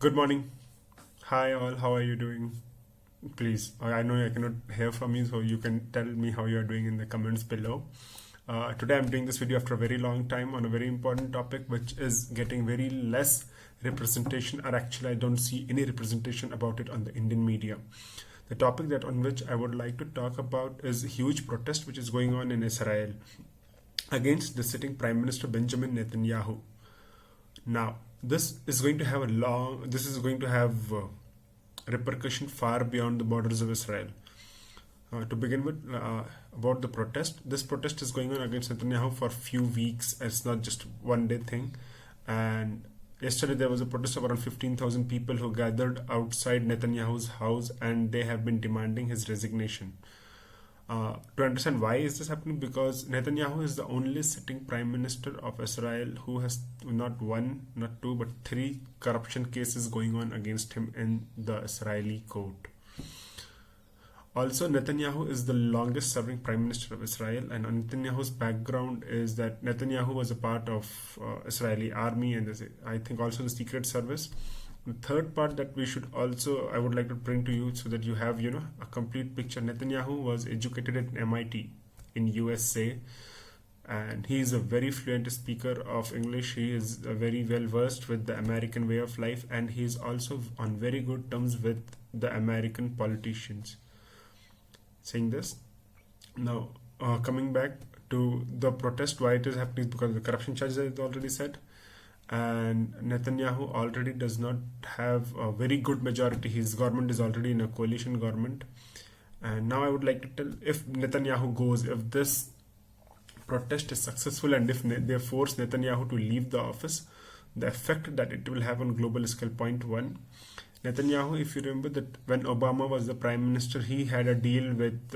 Good morning. Hi, all. How are you doing? Please, I know I cannot hear from you, so you can tell me how you are doing in the comments below. Today, I'm doing this video after a very long time on a very important topic, which is getting very less representation, or actually, I don't see any representation about it on the Indian media. The topic that on which I would like to talk about is a huge protest which is going on in Israel against the sitting Prime Minister Benjamin Netanyahu. Now, this is going to have repercussion far beyond the borders of Israel. To begin with, about the protest, this protest is going on against Netanyahu for few weeks. It's not just one day thing. And yesterday there was a protest of around 15,000 people who gathered outside Netanyahu's house, and they have been demanding his resignation. To understand why is this happening, because Netanyahu is the only sitting prime minister of Israel who has not one, not two, but three corruption cases going on against him in the Israeli court. Also, Netanyahu is the longest serving prime minister of Israel, and Netanyahu's background is that Netanyahu was a part of Israeli army and I think also the secret service. The third part that I would like to bring to you so that you have a complete picture. Netanyahu was educated at MIT in USA, and he is a very fluent speaker of English. He is very well versed with the American way of life, and he is also on very good terms with the American politicians. Saying this, now coming back to the protest, why it is happening is because of the corruption charges I already said, and Netanyahu already does not have a very good majority. His government is already in a coalition government, and now I would like to tell, if Netanyahu goes, if this protest is successful, and if they force Netanyahu to leave the office, the effect that it will have on global scale. Point one, Netanyahu, if you remember that when Obama was the prime minister, he had a deal with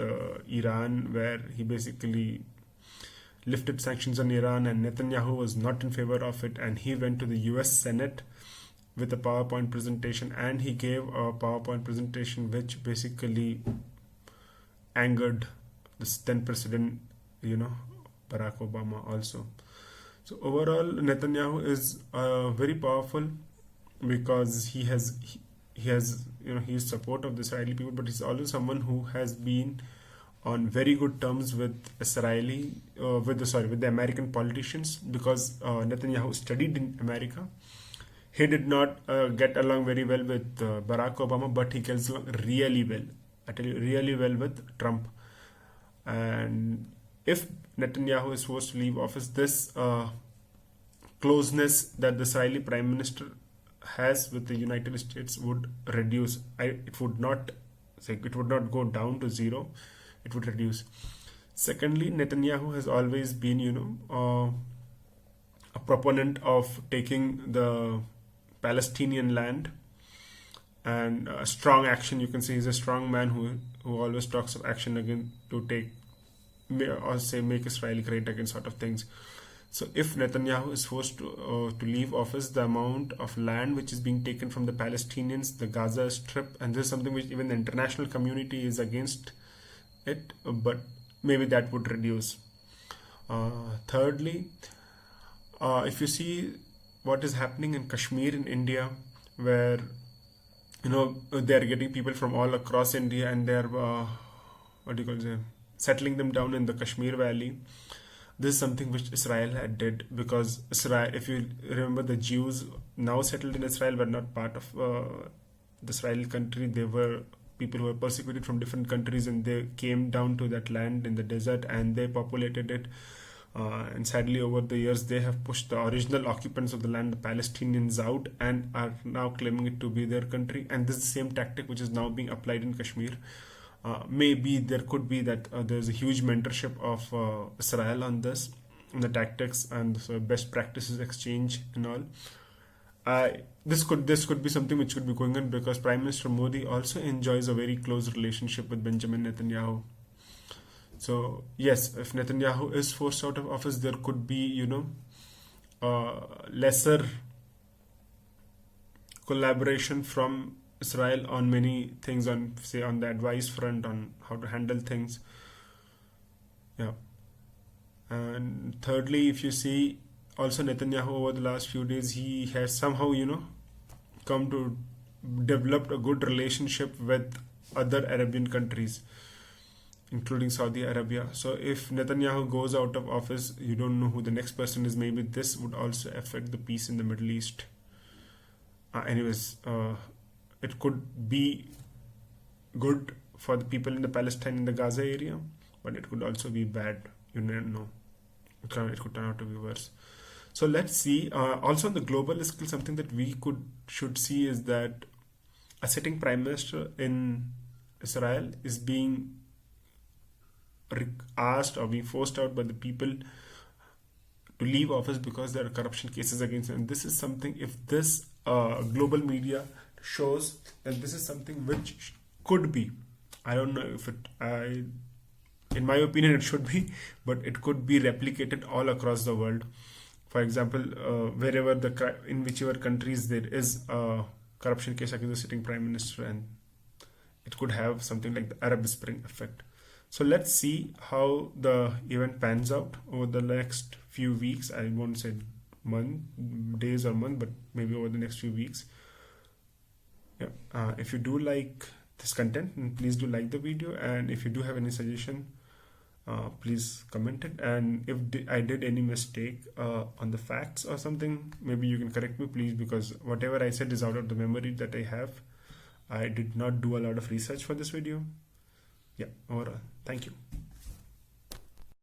Iran where he basically lifted sanctions on Iran, and Netanyahu was not in favor of it, and he went to the US Senate with a PowerPoint presentation, and he gave a PowerPoint presentation which basically angered the then president, Barack Obama also. So overall, Netanyahu is very powerful because he is support of the Israeli people, but he's also someone who has been on very good terms with the American politicians, because Netanyahu studied in America. He did not get along very well with Barack Obama, but he gets along really well. I tell you, really well with Trump. And if Netanyahu is forced to leave office, this closeness that the Israeli Prime Minister has with the United States would reduce. It would not go down to zero. It would reduce. Secondly, Netanyahu has always been, a proponent of taking the Palestinian land, and strong action. You can say he's a strong man who always talks of action again to make Israel great again, sort of things. So if Netanyahu is forced to leave office, the amount of land which is being taken from the Palestinians, the Gaza Strip, and this is something which even the international community is against it, but maybe that would reduce. Thirdly, if you see what is happening in Kashmir in India, where they are getting people from all across India, and they are settling them down in the Kashmir Valley. This is something which Israel had did, because Israel, if you remember, the Jews now settled in Israel were not part of the Israeli country. They were people who were persecuted from different countries, and they came down to that land in the desert and they populated it. And sadly, over the years, they have pushed the original occupants of the land, the Palestinians, out, and are now claiming it to be their country. And this is the same tactic which is now being applied in Kashmir. Maybe there could be that there's a huge mentorship of Israel on this, on the tactics and the best practices exchange and all. This could be something which could be going on, because Prime Minister Modi also enjoys a very close relationship with Benjamin Netanyahu. So yes, if Netanyahu is forced out of office, there could be lesser collaboration from Israel on many things, on the advice front, on how to handle things. Yeah. And thirdly, if you see, also Netanyahu over the last few days, he has somehow come to develop a good relationship with other Arabian countries, including Saudi Arabia. So if Netanyahu goes out of office, you don't know who the next person is. Maybe this would also affect the peace in the Middle East. It could be good for the people in the Palestine and the Gaza area, but it could also be bad. You never know. It could turn out to be worse. So let's see. Also on the global scale, something that we should see is that a sitting prime minister in Israel is being asked or being forced out by the people to leave office because there are corruption cases against him. And this is something, if this global media shows that this is something which could be, I don't know if in my opinion it should be, but it could be replicated all across the world. For example, wherever in whichever countries there is a corruption case against the sitting prime minister, and it could have something like the Arab Spring effect. So let's see how the event pans out over the next few weeks. I won't say days or month, but maybe over the next few weeks. Yeah. If you do like this content, then please do like the video, and if you do have any suggestion, please comment it. And if I did any mistake on the facts or something, maybe you can correct me, please, because whatever I said is out of the memory that I have. I did not do a lot of research for this video. Yeah, overall, thank you.